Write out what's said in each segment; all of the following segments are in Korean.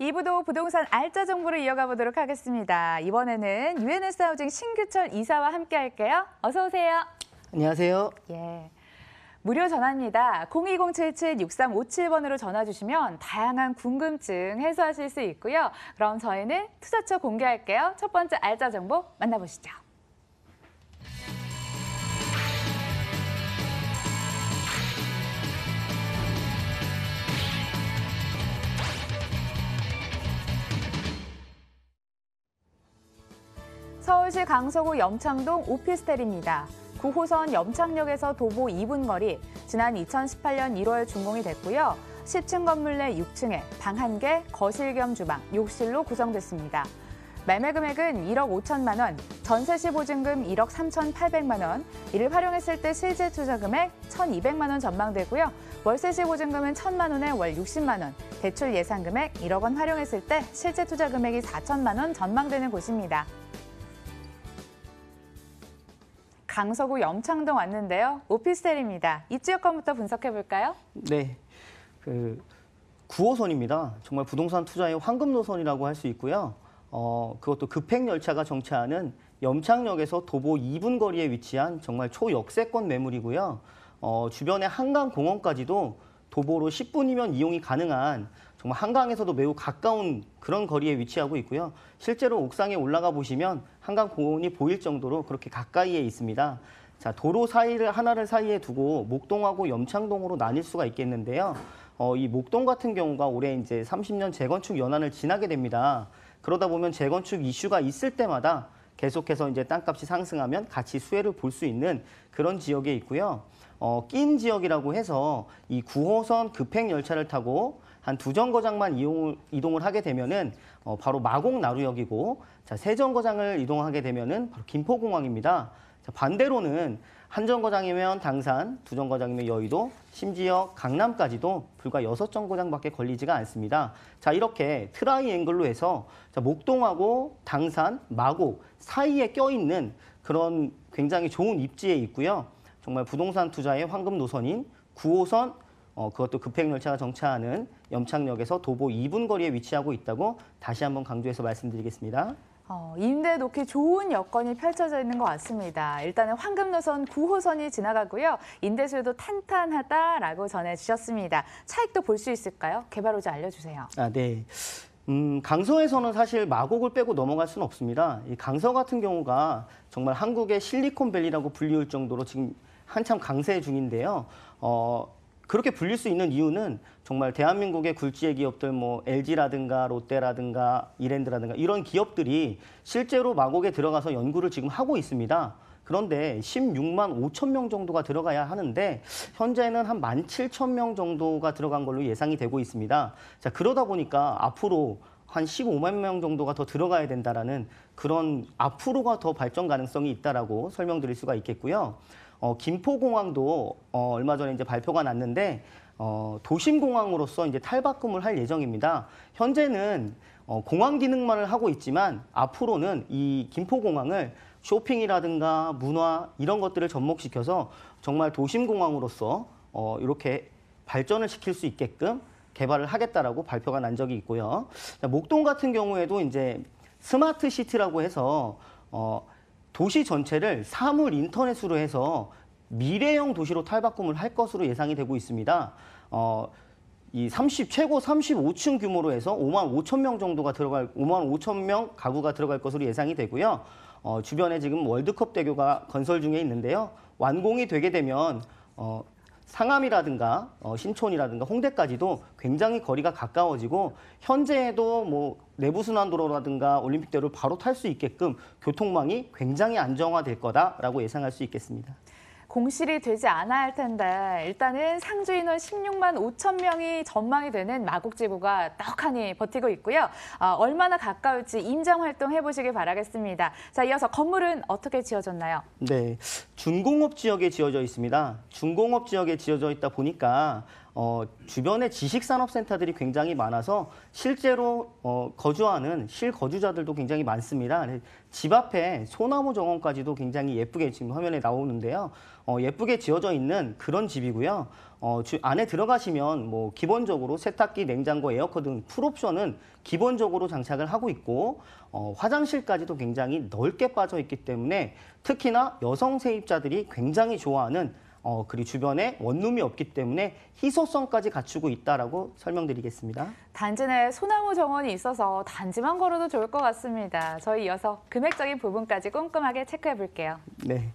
2부도 부동산 알짜 정보를 이어가 보도록 하겠습니다. 이번에는 UNS 하우징 신규철 이사와 함께 할게요. 어서 오세요. 안녕하세요. 예. 무료 전화입니다. 02077-6357번으로 전화 주시면 다양한 궁금증 해소하실 수 있고요. 그럼 저희는 투자처 공개할게요. 첫 번째 알짜 정보 만나보시죠. 서울시 강서구 염창동 오피스텔입니다. 9호선 염창역에서 도보 2분 거리, 지난 2018년 1월 준공이 됐고요. 10층 건물 내 6층에 방 1개, 거실 겸 주방, 욕실로 구성됐습니다. 매매 금액은 1억 5천만 원, 전세 시 보증금 1억 3,800만 원, 이를 활용했을 때 실제 투자 금액 1,200만 원 전망되고요. 월세 시 보증금은 1,000만 원에 월 60만 원, 대출 예상 금액 1억 원 활용했을 때 실제 투자 금액이 4천만 원 전망되는 곳입니다. 강서구 염창동 왔는데요. 오피스텔입니다. 입지 여건부터 분석해 볼까요? 네, 9호선입니다. 정말 부동산 투자의 황금 노선이라고 할 수 있고요. 그것도 급행 열차가 정차하는 염창역에서 도보 2분 거리에 위치한 정말 초역세권 매물이고요. 주변에 한강공원까지도 도보로 10분이면 이용이 가능한 정말 한강에서도 매우 가까운 그런 거리에 위치하고 있고요. 실제로 옥상에 올라가 보시면 한강공원이 보일 정도로 그렇게 가까이에 있습니다. 자, 도로 하나를 사이에 두고 목동하고 염창동으로 나뉠 수가 있겠는데요. 이 목동 같은 경우가 올해 이제 30년 재건축 연한을 지나게 됩니다. 그러다 보면 재건축 이슈가 있을 때마다 계속해서 이제 땅값이 상승하면 같이 수혜를 볼 수 있는 그런 지역에 있고요. 낀 지역이라고 해서 이 9호선 급행 열차를 타고 한 2정거장만 이동을 하게 되면은 바로 마곡나루역이고, 자, 3정거장을 이동하게 되면은 바로 김포공항입니다. 자, 반대로는 한 정거장이면 당산, 2정거장이면 여의도, 심지어 강남까지도 불과 6정거장밖에 걸리지가 않습니다. 자, 이렇게 트라이앵글로 해서 자, 목동하고 당산, 마곡 사이에 껴있는 그런 굉장히 좋은 입지에 있고요. 정말 부동산 투자의 황금 노선인 9호선, 그것도 급행열차가 정차하는 염창역에서 도보 2분 거리에 위치하고 있다고 다시 한번 강조해서 말씀드리겠습니다. 임대 놓기 좋은 여건이 펼쳐져 있는 것 같습니다. 일단은 황금 노선 9호선이 지나가고요. 임대수요도 탄탄하다라고 전해주셨습니다. 차익도 볼 수 있을까요? 개발호지 알려주세요. 네. 강서에서는 사실 마곡을 빼고 넘어갈 수는 없습니다. 이 강서 같은 경우가 정말 한국의 실리콘밸리라고 불리울 정도로 지금 한참 강세 중인데요. 그렇게 불릴 수 있는 이유는 정말 대한민국의 굴지의 기업들, 뭐 LG라든가 롯데라든가 이랜드라든가 이런 기업들이 실제로 마곡에 들어가서 연구를 지금 하고 있습니다. 그런데 16만 5천 명 정도가 들어가야 하는데 현재는 한 17,000명 정도가 들어간 걸로 예상이 되고 있습니다. 자, 그러다 보니까 앞으로 한 15만 명 정도가 더 들어가야 된다라는 그런 앞으로가 더 발전 가능성이 있다라고 설명드릴 수가 있겠고요. 김포공항도 얼마 전에 이제 발표가 났는데 도심공항으로서 이제 탈바꿈을 할 예정입니다. 현재는 공항 기능만을 하고 있지만 앞으로는 이 김포공항을 쇼핑이라든가 문화 이런 것들을 접목시켜서 정말 도심공항으로서 이렇게 발전을 시킬 수 있게끔 개발을 하겠다라고 발표가 난 적이 있고요. 목동 같은 경우에도 이제 스마트 시티라고 해서 도시 전체를 사물 인터넷으로 해서 미래형 도시로 탈바꿈을 할 것으로 예상이 되고 있습니다. 최고 35층 규모로 해서 5만 5천 명 정도가 5만 5천 명 가구가 들어갈 것으로 예상이 되고요. 주변에 지금 월드컵 대교가 건설 중에 있는데요. 완공이 되게 되면 상암이라든가 신촌이라든가 홍대까지도 굉장히 거리가 가까워지고 현재에도 뭐 내부순환도로라든가 올림픽대로를 바로 탈 수 있게끔 교통망이 굉장히 안정화될 거다라고 예상할 수 있겠습니다. 공실이 되지 않아야 할 텐데 일단은 상주 인원 16만 5천 명이 전망이 되는 마곡지구가 떡하니 버티고 있고요. 얼마나 가까울지 임장 활동 해보시길 바라겠습니다. 자, 이어서 건물은 어떻게 지어졌나요? 네, 준공업 지역에 지어져 있습니다. 준공업 지역에 지어져 있다 보니까 주변에 지식산업센터들이 굉장히 많아서 실제로 거주하는 실거주자들도 굉장히 많습니다. 집 앞에 소나무 정원까지도 굉장히 예쁘게 지금 화면에 나오는데요. 예쁘게 지어져 있는 그런 집이고요. 안에 들어가시면 뭐 기본적으로 세탁기, 냉장고, 에어컨 등 풀옵션은 기본적으로 장착을 하고 있고 화장실까지도 굉장히 넓게 빠져 있기 때문에 특히나 여성 세입자들이 굉장히 좋아하는 그리고 주변에 원룸이 없기 때문에 희소성까지 갖추고 있다라고 설명드리겠습니다. 단지 내 소나무 정원이 있어서 단지만 걸어도 좋을 것 같습니다. 저희 이어서 금액적인 부분까지 꼼꼼하게 체크해 볼게요. 네.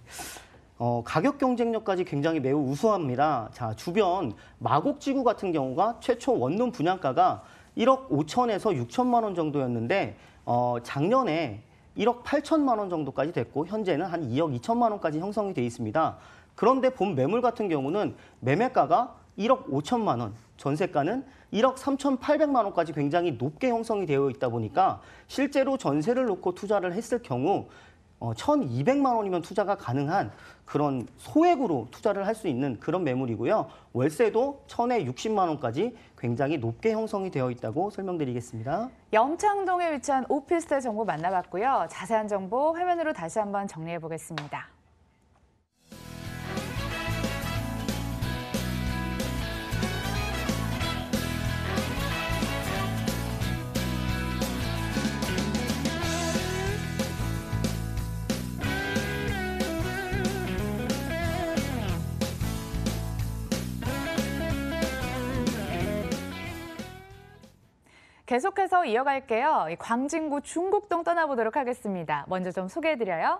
가격 경쟁력까지 굉장히 매우 우수합니다. 자, 주변 마곡지구 같은 경우가 최초 원룸 분양가가 1억 5천에서 6천만 원 정도였는데 작년에 1억 8천만 원 정도까지 됐고 현재는 한 2억 2천만 원까지 형성이 돼 있습니다. 그런데 본 매물 같은 경우는 매매가가 1억 5천만 원, 전세가는 1억 3,800만 원까지 굉장히 높게 형성이 되어 있다 보니까 실제로 전세를 놓고 투자를 했을 경우 1,200만 원이면 투자가 가능한 그런 소액으로 투자를 할 수 있는 그런 매물이고요. 월세도 1,000에 60만 원까지 굉장히 높게 형성이 되어 있다고 설명드리겠습니다. 염창동에 위치한 오피스텔 정보 만나봤고요. 자세한 정보 화면으로 다시 한번 정리해 보겠습니다. 계속해서 이어갈게요. 광진구 중곡동 떠나보도록 하겠습니다. 먼저 좀 소개해드려요.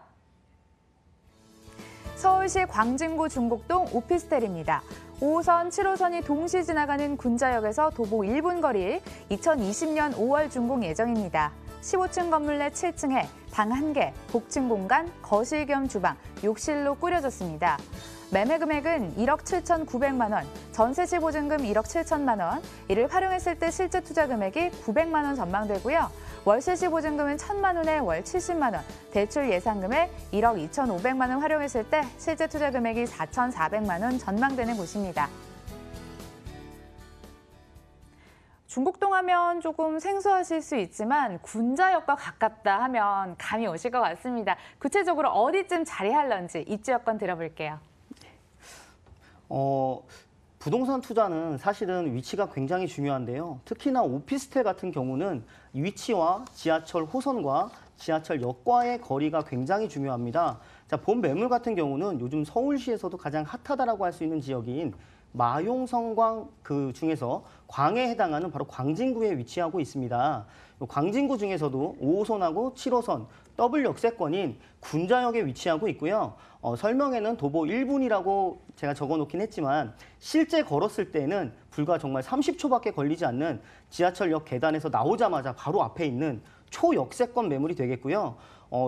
서울시 광진구 중곡동 오피스텔입니다. 5호선, 7호선이 동시 지나가는 군자역에서 도보 1분 거리, 2020년 5월 준공 예정입니다. 15층 건물 내 7층에 방 1개, 복층 공간, 거실 겸 주방, 욕실로 꾸려졌습니다. 매매 금액은 1억 7,900만 원, 전세시 보증금 1억 7천만 원, 이를 활용했을 때 실제 투자 금액이 900만 원 전망되고요. 월세시 보증금은 1,000만 원에 월 70만 원, 대출 예상 금액 1억 2,500만 원 활용했을 때 실제 투자 금액이 4,400만 원 전망되는 곳입니다. 중곡동 하면 조금 생소하실 수 있지만 군자역과 가깝다 하면 감이 오실 것 같습니다. 구체적으로 어디쯤 자리할런지 입지 여건 들어볼게요. 부동산 투자는 사실은 위치가 굉장히 중요한데요. 특히나 오피스텔 같은 경우는 위치와 지하철 호선과 지하철역과의 거리가 굉장히 중요합니다. 자, 본 매물 같은 경우는 요즘 서울시에서도 가장 핫하다라고 할 수 있는 지역인 마용성광 그 중에서 광에 해당하는 바로 광진구에 위치하고 있습니다. 광진구 중에서도 5호선하고 7호선 더블 역세권인 군자역에 위치하고 있고요. 설명에는 도보 1분이라고 제가 적어놓긴 했지만 실제 걸었을 때는 불과 정말 30초밖에 걸리지 않는 지하철역 계단에서 나오자마자 바로 앞에 있는 초역세권 매물이 되겠고요.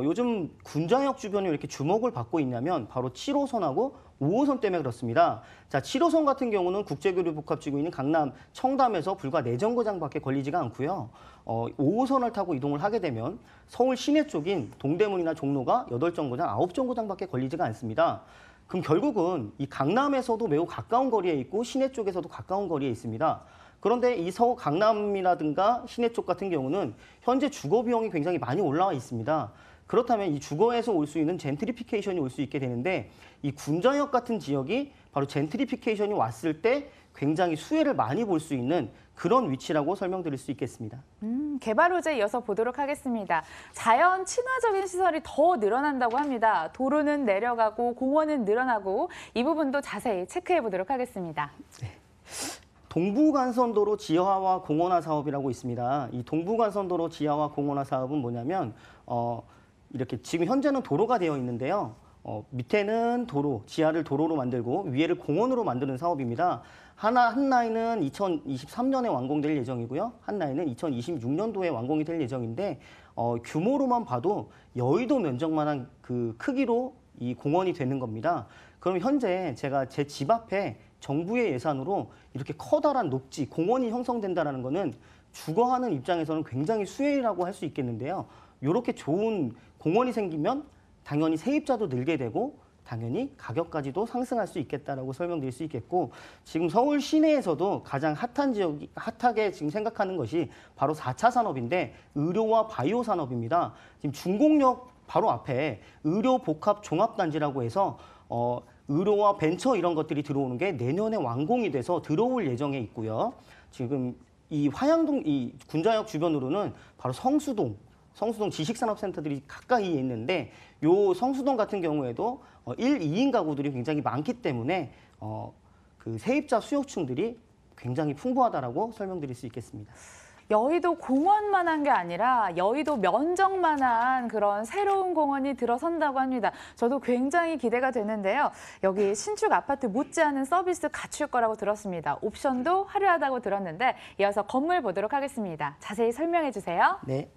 요즘 군자역 주변이 이렇게 주목을 받고 있냐면 바로 7호선하고 5호선 때문에 그렇습니다. 자, 7호선 같은 경우는 국제교류복합지구인 강남 청담에서 불과 4정거장밖에 걸리지가 않고요. 5호선을 타고 이동을 하게 되면 서울 시내 쪽인 동대문이나 종로가 8정거장, 9정거장밖에 걸리지가 않습니다. 그럼 결국은 이 강남에서도 매우 가까운 거리에 있고 시내 쪽에서도 가까운 거리에 있습니다. 그런데 이 서울 강남이라든가 시내 쪽 같은 경우는 현재 주거 비용이 굉장히 많이 올라와 있습니다. 그렇다면 이 주거에서 올 수 있는 젠트리피케이션이 올 수 있게 되는데 이 군자역 같은 지역이 바로 젠트리피케이션이 왔을 때 굉장히 수혜를 많이 볼 수 있는 그런 위치라고 설명드릴 수 있겠습니다. 개발 호재 이어서 보도록 하겠습니다. 자연 친화적인 시설이 더 늘어난다고 합니다. 도로는 내려가고 공원은 늘어나고 이 부분도 자세히 체크해 보도록 하겠습니다. 네. 동부간선도로 지하화 공원화 사업이라고 있습니다. 이 동부간선도로 지하화 공원화 사업은 뭐냐면 이렇게 지금 현재는 도로가 되어 있는데요. 밑에는 도로, 지하를 도로로 만들고 위에를 공원으로 만드는 사업입니다. 한 라인은 2023년에 완공될 예정이고요. 한 라인은 2026년도에 완공이 될 예정인데 규모로만 봐도 여의도 면적만한 그 크기로 이 공원이 되는 겁니다. 그럼 현재 제가 제 집 앞에 정부의 예산으로 이렇게 커다란 녹지, 공원이 형성된다는 것은 주거하는 입장에서는 굉장히 수혜라고 할 수 있겠는데요. 이렇게 좋은 공원이 생기면 당연히 세입자도 늘게 되고 당연히 가격까지도 상승할 수 있겠다라고 설명드릴 수 있겠고, 지금 서울 시내에서도 가장 핫한 지역이 핫하게 지금 생각하는 것이 바로 4차 산업인데 의료와 바이오 산업입니다. 지금 중공역 바로 앞에 의료 복합 종합단지라고 해서 의료와 벤처 이런 것들이 들어오는 게 내년에 완공이 돼서 들어올 예정에 있고요. 지금 이 화양동 이 군자역 주변으로는 바로 성수동 지식산업센터들이 가까이에 있는데, 요 성수동 같은 경우에도 1, 2인 가구들이 굉장히 많기 때문에 그 세입자 수요층들이 굉장히 풍부하다라고 설명드릴 수 있겠습니다. 여의도 공원만한 게 아니라 여의도 면적만한 그런 새로운 공원이 들어선다고 합니다. 저도 굉장히 기대가 되는데요. 여기 신축 아파트 못지않은 서비스 갖출 거라고 들었습니다. 옵션도 화려하다고 들었는데 이어서 건물 보도록 하겠습니다. 자세히 설명해 주세요. 네,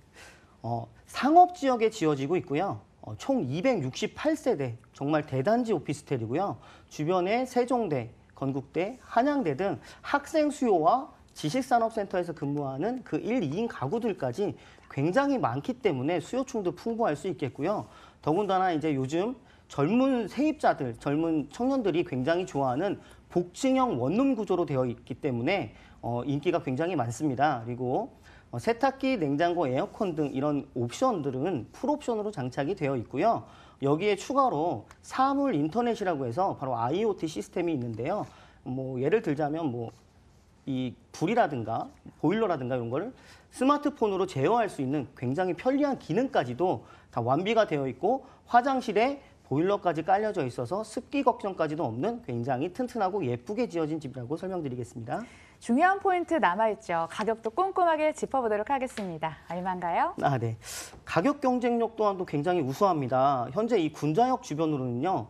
상업 지역에 지어지고 있고요. 총 268세대, 정말 대단지 오피스텔이고요. 주변에 세종대, 건국대, 한양대 등 학생 수요와 지식산업센터에서 근무하는 그 1, 2인 가구들까지 굉장히 많기 때문에 수요층도 풍부할 수 있겠고요. 더군다나 이제 요즘 젊은 세입자들, 젊은 청년들이 굉장히 좋아하는 복층형 원룸 구조로 되어 있기 때문에 인기가 굉장히 많습니다. 그리고 세탁기, 냉장고, 에어컨 등 이런 옵션들은 풀옵션으로 장착이 되어 있고요. 여기에 추가로 사물 인터넷이라고 해서 바로 IoT 시스템이 있는데요. 예를 들자면 이 불이라든가 보일러라든가 이런 거를 스마트폰으로 제어할 수 있는 굉장히 편리한 기능까지도 다 완비가 되어 있고, 화장실에 보일러까지 깔려져 있어서 습기 걱정까지도 없는 굉장히 튼튼하고 예쁘게 지어진 집이라고 설명드리겠습니다. 중요한 포인트 남아있죠. 가격도 꼼꼼하게 짚어보도록 하겠습니다. 얼마인가요? 네. 가격 경쟁력 또한도 굉장히 우수합니다. 현재 이 군자역 주변으로는요,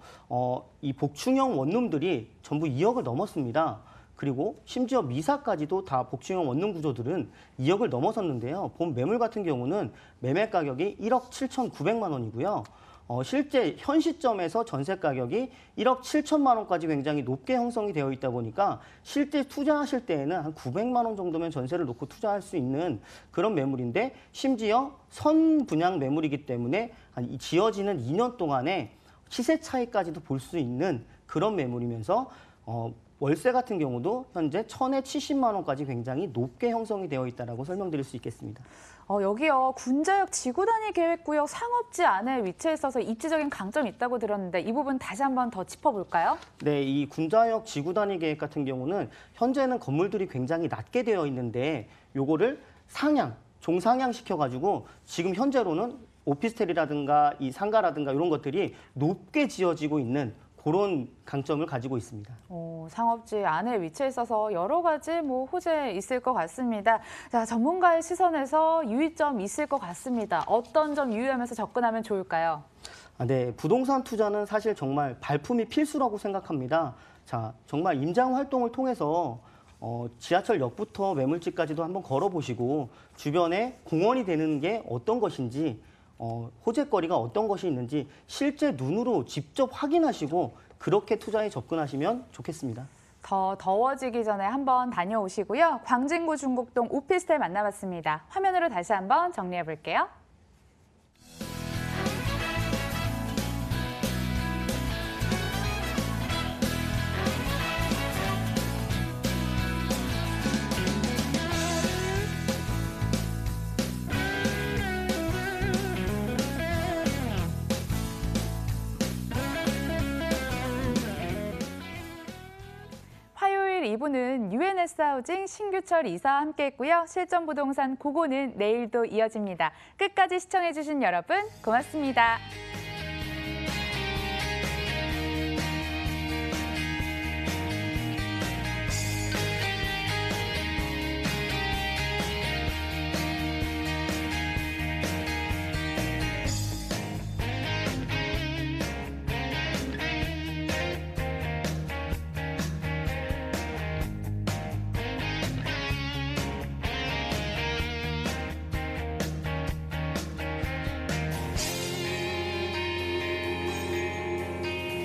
이 복층형 원룸들이 전부 2억을 넘었습니다. 그리고 심지어 미사까지도 다 복층형 원룸 구조들은 2억을 넘어섰는데요. 본 매물 같은 경우는 매매 가격이 1억 7,900만 원이고요. 실제 현 시점에서 전세 가격이 1억 7천만 원까지 굉장히 높게 형성이 되어 있다 보니까 실제 투자하실 때에는 한 900만 원 정도면 전세를 놓고 투자할 수 있는 그런 매물인데, 심지어 선분양 매물이기 때문에 한 지어지는 2년 동안에 시세 차이까지도 볼 수 있는 그런 매물이면서 월세 같은 경우도 현재 1,000에 70만 원까지 굉장히 높게 형성이 되어 있다라고 설명드릴 수 있겠습니다. 여기요, 군자역 지구단위 계획구역 상업지 안에 위치해 있어서 입지적인 강점이 있다고 들었는데 이 부분 다시 한번 더 짚어볼까요? 네, 이 군자역 지구단위 계획 같은 경우는 현재는 건물들이 굉장히 낮게 되어 있는데 요거를 종상향 시켜가지고 지금 현재로는 오피스텔이라든가 이 상가라든가 이런 것들이 높게 지어지고 있는 그런 강점을 가지고 있습니다. 상업지 안에 위치해 있어서 여러 가지 호재 있을 것 같습니다. 자, 전문가의 시선에서 유의점 있을 것 같습니다. 어떤 점 유의하면서 접근하면 좋을까요? 네, 부동산 투자는 사실 정말 발품이 필수라고 생각합니다. 자, 정말 임장 활동을 통해서 지하철역부터 매물지까지도 한번 걸어보시고 주변에 공원이 되는 게 어떤 것인지, 호재거리가 어떤 것이 있는지 실제 눈으로 직접 확인하시고 그렇게 투자에 접근하시면 좋겠습니다. 더 더워지기 전에 한번 다녀오시고요. 광진구 중곡동 오피스텔 만나봤습니다. 화면으로 다시 한번 정리해 볼게요. 화요일 2부는 UNS 하우징 신규철 이사와 함께했고요. 실전부동산 고고는 내일도 이어집니다. 끝까지 시청해주신 여러분 고맙습니다.